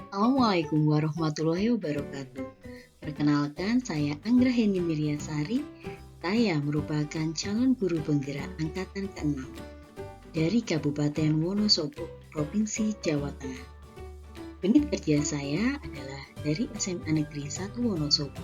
Assalamualaikum warahmatullahi wabarakatuh. Perkenalkan, saya Anggra Heni Miryasari. Saya merupakan calon guru penggerak angkatan ke-6 dari Kabupaten Wonosobo, Provinsi Jawa Tengah. Unit kerja saya adalah dari SMA Negeri 1 Wonosobo.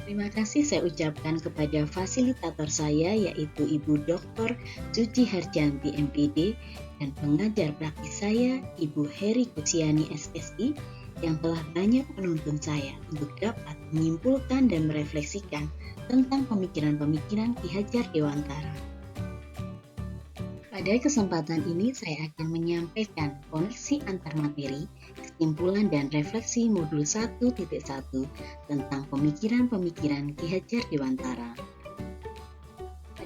Terima kasih saya ucapkan kepada fasilitator saya, yaitu Ibu Dr. Suci Harjanti MPD, dan pengajar praktis saya, Ibu Heri Kuciani SSI, yang telah banyak menuntun saya untuk dapat menyimpulkan dan merefleksikan tentang pemikiran-pemikiran Ki Hajar Dewantara. Pada kesempatan ini saya akan menyampaikan koneksi antar materi, kesimpulan dan refleksi modul 1.1 tentang pemikiran-pemikiran Ki Hajar Dewantara.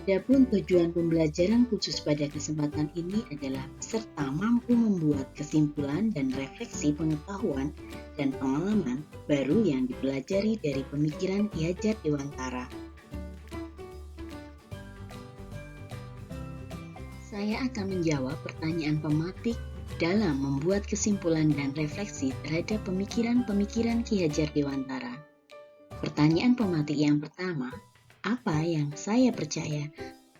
Adapun tujuan pembelajaran khusus pada kesempatan ini adalah peserta mampu membuat kesimpulan dan refleksi pengetahuan dan pengalaman baru yang dipelajari dari pemikiran Ki Hajar Dewantara. Saya akan menjawab pertanyaan pematik dalam membuat kesimpulan dan refleksi terhadap pemikiran-pemikiran Ki Hajar Dewantara. Pertanyaan pematik yang pertama, apa yang saya percaya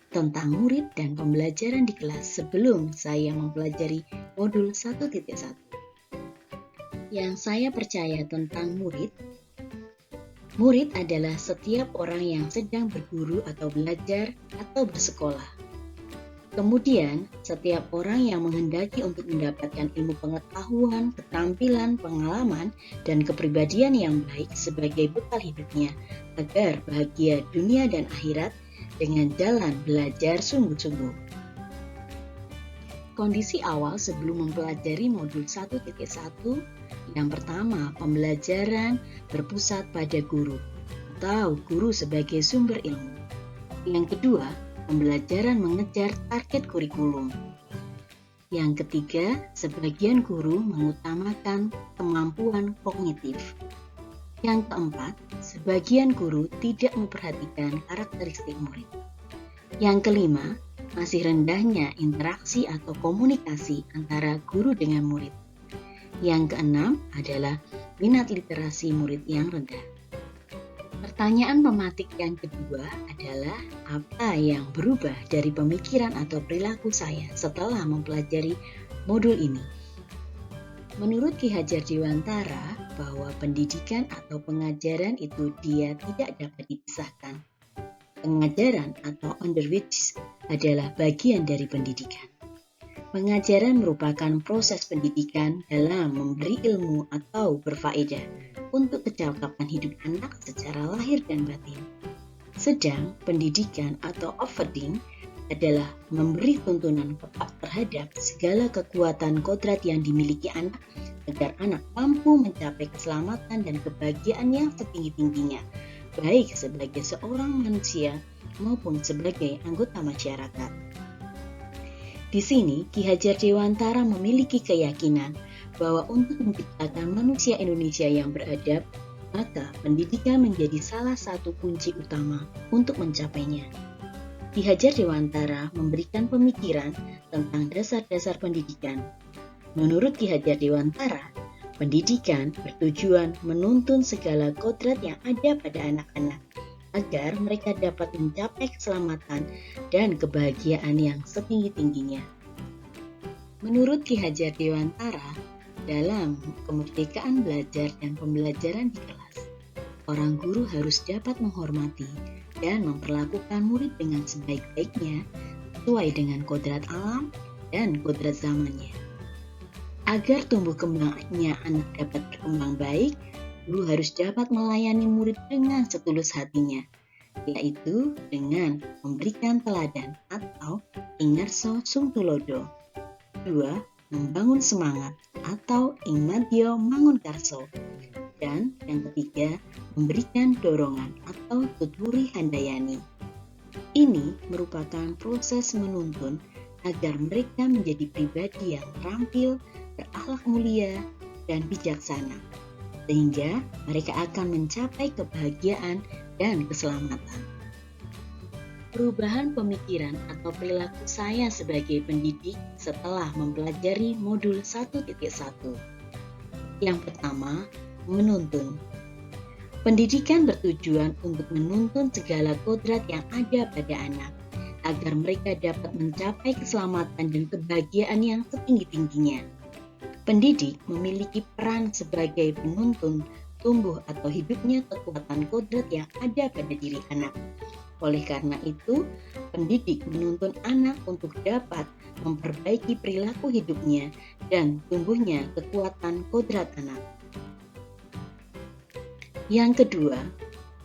tentang murid dan pembelajaran di kelas sebelum saya mempelajari modul 1.1? Yang saya percaya tentang murid adalah setiap orang yang sedang berguru atau belajar atau bersekolah. Kemudian, setiap orang yang menghendaki untuk mendapatkan ilmu pengetahuan, keterampilan, pengalaman, dan kepribadian yang baik sebagai bekal hidupnya, agar bahagia dunia dan akhirat dengan jalan belajar sungguh-sungguh. Kondisi awal sebelum mempelajari modul 1.1, yang pertama, pembelajaran berpusat pada guru, atau guru sebagai sumber ilmu. Yang kedua, pembelajaran mengejar target kurikulum. Yang ketiga, sebagian guru mengutamakan kemampuan kognitif. Yang keempat, sebagian guru tidak memperhatikan karakteristik murid. Yang kelima, masih rendahnya interaksi atau komunikasi antara guru dengan murid. Yang keenam adalah minat literasi murid yang rendah. Pertanyaan pematik yang kedua adalah apa yang berubah dari pemikiran atau perilaku saya setelah mempelajari modul ini? Menurut Ki Hajar Dewantara, bahwa pendidikan atau pengajaran itu dia tidak dapat dipisahkan. Pengajaran atau underwich adalah bagian dari pendidikan. Pengajaran merupakan proses pendidikan dalam memberi ilmu atau berfaedah untuk kecakapan hidup anak secara lahir dan batin. Sedang pendidikan atau offering adalah memberi tuntunan ketat terhadap segala kekuatan kodrat yang dimiliki anak agar anak mampu mencapai keselamatan dan kebahagiaan yang setinggi-tingginya, baik sebagai seorang manusia maupun sebagai anggota masyarakat. Di sini, Ki Hajar Dewantara memiliki keyakinan bahwa untuk menciptakan manusia Indonesia yang beradab, maka pendidikan menjadi salah satu kunci utama untuk mencapainya. Ki Hajar Dewantara memberikan pemikiran tentang dasar-dasar pendidikan. Menurut Ki Hajar Dewantara, pendidikan bertujuan menuntun segala kodrat yang ada pada anak-anak, agar mereka dapat mencapai keselamatan dan kebahagiaan yang setinggi-tingginya. Menurut Ki Hajar Dewantara, dalam kemerdekaan belajar dan pembelajaran di kelas, orang guru harus dapat menghormati dan memperlakukan murid dengan sebaik-baiknya sesuai dengan kodrat alam dan kodrat zamannya. Agar tumbuh kembangnya anak dapat berkembang baik, guru harus dapat melayani murid dengan setulus hatinya, yaitu dengan memberikan teladan atau ingarso sung tulodo. 2. Membangun semangat atau ingmadyo mangun karso. Dan yang ketiga, memberikan dorongan atau tuturi handayani. Ini merupakan proses menuntun agar mereka menjadi pribadi yang terampil, berakhlak mulia, dan bijaksana, sehingga mereka akan mencapai kebahagiaan dan keselamatan. Perubahan pemikiran atau perilaku saya sebagai pendidik setelah mempelajari modul 1.1. Yang pertama, menuntun. Pendidikan bertujuan untuk menuntun segala kodrat yang ada pada anak, agar mereka dapat mencapai keselamatan dan kebahagiaan yang setinggi-tingginya. Pendidik memiliki peran sebagai penuntun tumbuh atau hidupnya kekuatan kodrat yang ada pada diri anak. Oleh karena itu, pendidik menuntun anak untuk dapat memperbaiki perilaku hidupnya dan tumbuhnya kekuatan kodrat anak. Yang kedua,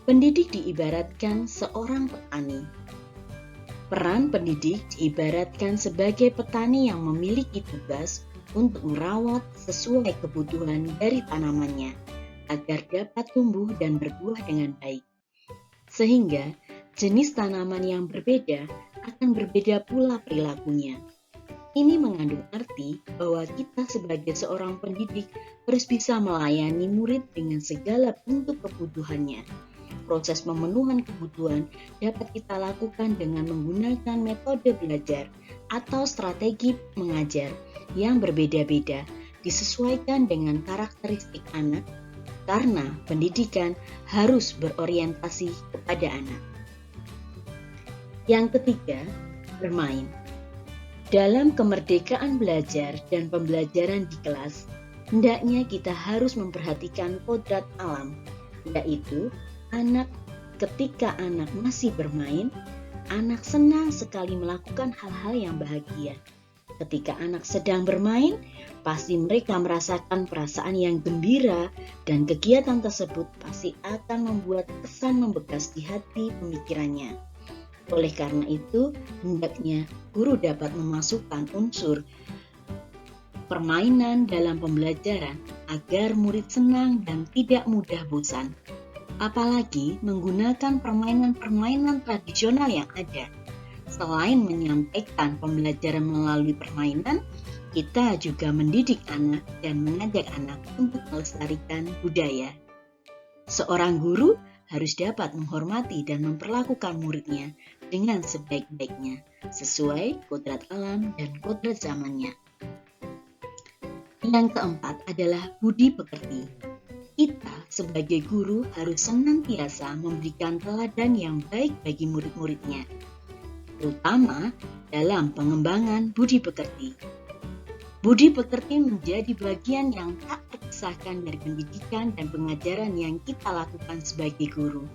pendidik diibaratkan seorang petani. Peran pendidik diibaratkan sebagai petani yang memiliki tugas untuk merawat sesuai kebutuhan dari tanamannya, agar dapat tumbuh dan berbuah dengan baik. Sehingga jenis tanaman yang berbeda akan berbeda pula perilakunya. Ini mengandung arti bahwa kita sebagai seorang pendidik harus bisa melayani murid dengan segala bentuk kebutuhannya. Proses pemenuhan kebutuhan dapat kita lakukan dengan menggunakan metode belajar atau strategi mengajar yang berbeda-beda, disesuaikan dengan karakteristik anak, karena pendidikan harus berorientasi kepada anak. Yang ketiga, bermain. Dalam kemerdekaan belajar dan pembelajaran di kelas, hendaknya kita harus memperhatikan kodrat alam, yaitu ketika anak masih bermain, anak senang sekali melakukan hal-hal yang bahagia. Ketika anak sedang bermain, pasti mereka merasakan perasaan yang gembira dan kegiatan tersebut pasti akan membuat kesan membekas di hati pemikirannya. Oleh karena itu, hendaknya guru dapat memasukkan unsur permainan dalam pembelajaran agar murid senang dan tidak mudah bosan. Apalagi menggunakan permainan-permainan tradisional yang ada. Selain menyampaikan pembelajaran melalui permainan, kita juga mendidik anak dan mengajak anak untuk melestarikan budaya. Seorang guru harus dapat menghormati dan memperlakukan muridnya dengan sebaik-baiknya, sesuai kodrat alam dan kodrat zamannya. Yang keempat adalah budi pekerti. Kita sebagai guru harus senantiasa memberikan teladan yang baik bagi murid-muridnya, terutama dalam pengembangan budi pekerti. Budi pekerti menjadi bagian yang tak terpisahkan dari pendidikan dan pengajaran yang kita lakukan sebagai guru.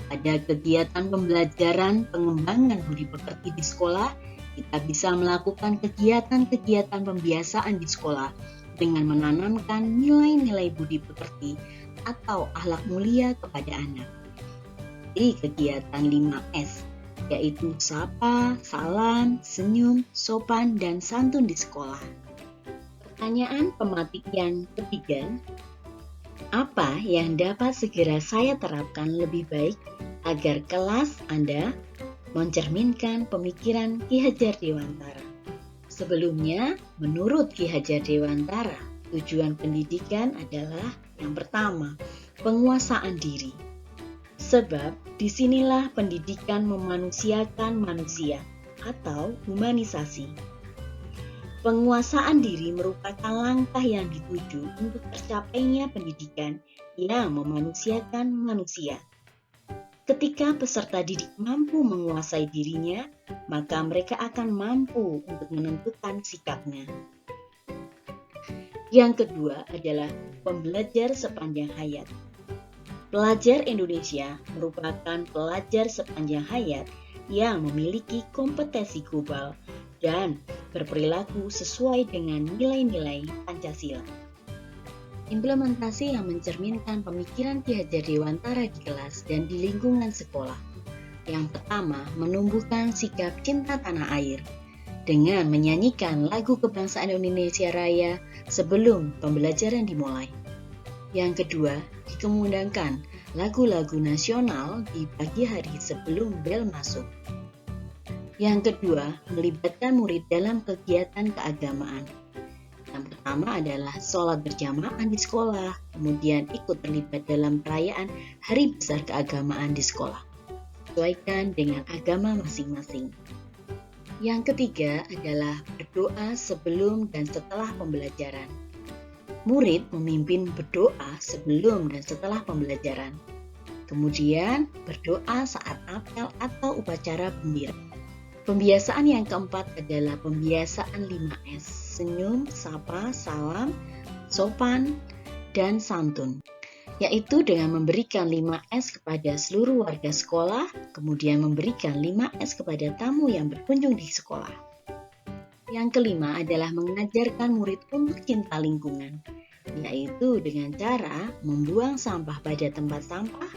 Pada kegiatan pembelajaran pengembangan budi pekerti di sekolah, kita bisa melakukan kegiatan-kegiatan pembiasaan di sekolah dengan menanamkan nilai-nilai budi pekerti atau akhlak mulia kepada anak. Di kegiatan 5S, yaitu sapa, salam, senyum, sopan, dan santun di sekolah. Pertanyaan pematik yang ketiga, apa yang dapat segera saya terapkan lebih baik agar kelas Anda mencerminkan pemikiran Ki Hajar Dewantara? Sebelumnya, menurut Ki Hajar Dewantara, tujuan pendidikan adalah yang pertama, penguasaan diri. Sebab disinilah pendidikan memanusiakan manusia atau humanisasi. Penguasaan diri merupakan langkah yang dituju untuk tercapainya pendidikan yang memanusiakan manusia. Ketika peserta didik mampu menguasai dirinya, maka mereka akan mampu untuk menentukan sikapnya. Yang kedua adalah pembelajar sepanjang hayat. Pelajar Indonesia merupakan pelajar sepanjang hayat yang memiliki kompetensi global dan berperilaku sesuai dengan nilai-nilai Pancasila. Implementasi yang mencerminkan pemikiran Ki Hajar Dewantara di kelas dan di lingkungan sekolah. Yang pertama, menumbuhkan sikap cinta tanah air dengan menyanyikan lagu kebangsaan Indonesia Raya sebelum pembelajaran dimulai. Yang kedua, dikemudahkan lagu-lagu nasional di pagi hari sebelum bel masuk. Yang kedua, melibatkan murid dalam kegiatan keagamaan. Yang pertama adalah sholat berjamaah di sekolah, kemudian ikut terlibat dalam perayaan hari besar keagamaan di sekolah. Sesuaikan dengan agama masing-masing. Yang ketiga adalah berdoa sebelum dan setelah pembelajaran. Murid memimpin berdoa sebelum dan setelah pembelajaran. Kemudian berdoa saat apel atau upacara gembira. Pembiasaan yang keempat adalah pembiasaan 5S, senyum, sapa, salam, sopan, dan santun. Yaitu dengan memberikan 5S kepada seluruh warga sekolah, kemudian memberikan 5S kepada tamu yang berkunjung di sekolah. Yang kelima adalah mengajarkan murid untuk cinta lingkungan, yaitu dengan cara membuang sampah pada tempat sampah,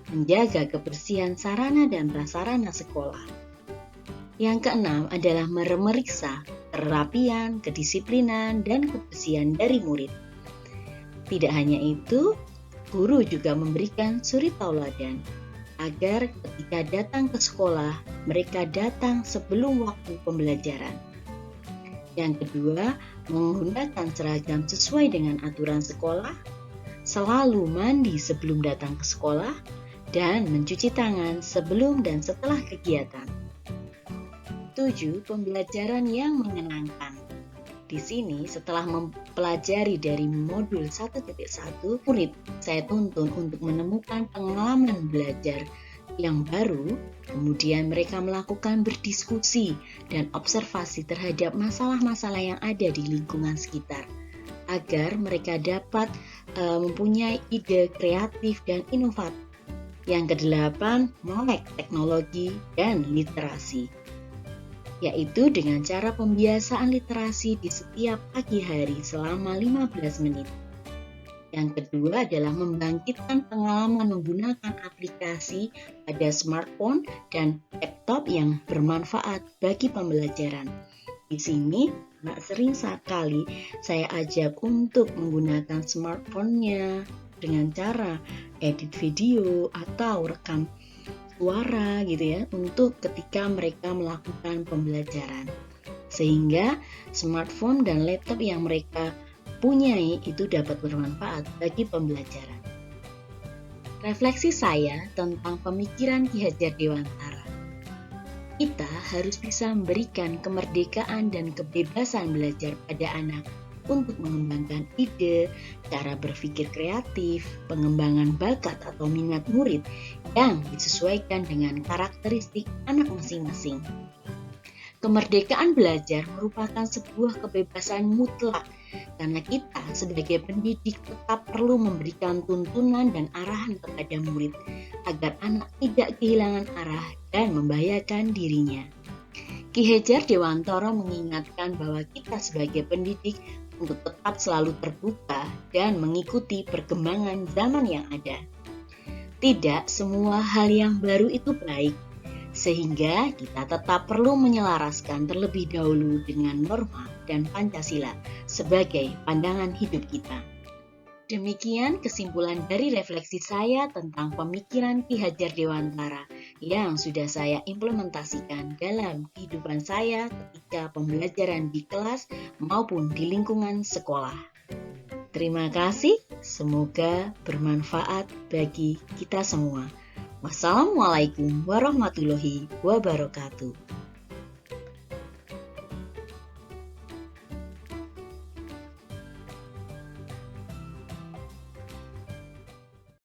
menjaga kebersihan sarana dan prasarana sekolah. Yang keenam adalah memeriksa kerapian, kedisiplinan, dan kebersihan dari murid. Tidak hanya itu, guru juga memberikan suri tauladan agar ketika datang ke sekolah, mereka datang sebelum waktu pembelajaran. Yang kedua, menggunakan seragam sesuai dengan aturan sekolah, selalu mandi sebelum datang ke sekolah, dan mencuci tangan sebelum dan setelah kegiatan. 7. Pembelajaran yang menyenangkan. Di sini setelah mempelajari dari modul 1.1, murid saya tuntun untuk menemukan pengalaman belajar yang baru, kemudian mereka melakukan berdiskusi dan observasi terhadap masalah-masalah yang ada di lingkungan sekitar, agar mereka dapat mempunyai ide kreatif dan inovatif. Yang kedelapan, melek teknologi dan literasi, yaitu dengan cara pembiasaan literasi di setiap pagi hari selama 15 menit. Yang kedua adalah membangkitkan pengalaman menggunakan aplikasi pada smartphone dan laptop yang bermanfaat bagi pembelajaran. Di sini, sering sekali saya ajak untuk menggunakan smartphone-nya dengan cara edit video atau rekam suara gitu ya, untuk ketika mereka melakukan pembelajaran. Sehingga smartphone dan laptop yang mereka punyai itu dapat bermanfaat bagi pembelajaran. Refleksi saya tentang pemikiran Ki Hajar Dewantara. Kita harus bisa memberikan kemerdekaan dan kebebasan belajar pada anak untuk mengembangkan ide, cara berpikir kreatif, pengembangan bakat atau minat murid yang disesuaikan dengan karakteristik anak masing-masing. Kemerdekaan belajar merupakan sebuah kebebasan mutlak karena kita sebagai pendidik tetap perlu memberikan tuntunan dan arahan kepada murid agar anak tidak kehilangan arah dan membahayakan dirinya. Ki Hajar Dewantara mengingatkan bahwa kita sebagai pendidik untuk tetap selalu terbuka dan mengikuti perkembangan zaman yang ada. Tidak semua hal yang baru itu baik, sehingga kita tetap perlu menyelaraskan terlebih dahulu dengan norma dan Pancasila sebagai pandangan hidup kita. Demikian kesimpulan dari refleksi saya tentang pemikiran Ki Hajar Dewantara yang sudah saya implementasikan dalam kehidupan saya ketika pembelajaran di kelas maupun di lingkungan sekolah. Terima kasih, semoga bermanfaat bagi kita semua. Wassalamualaikum warahmatullahi wabarakatuh.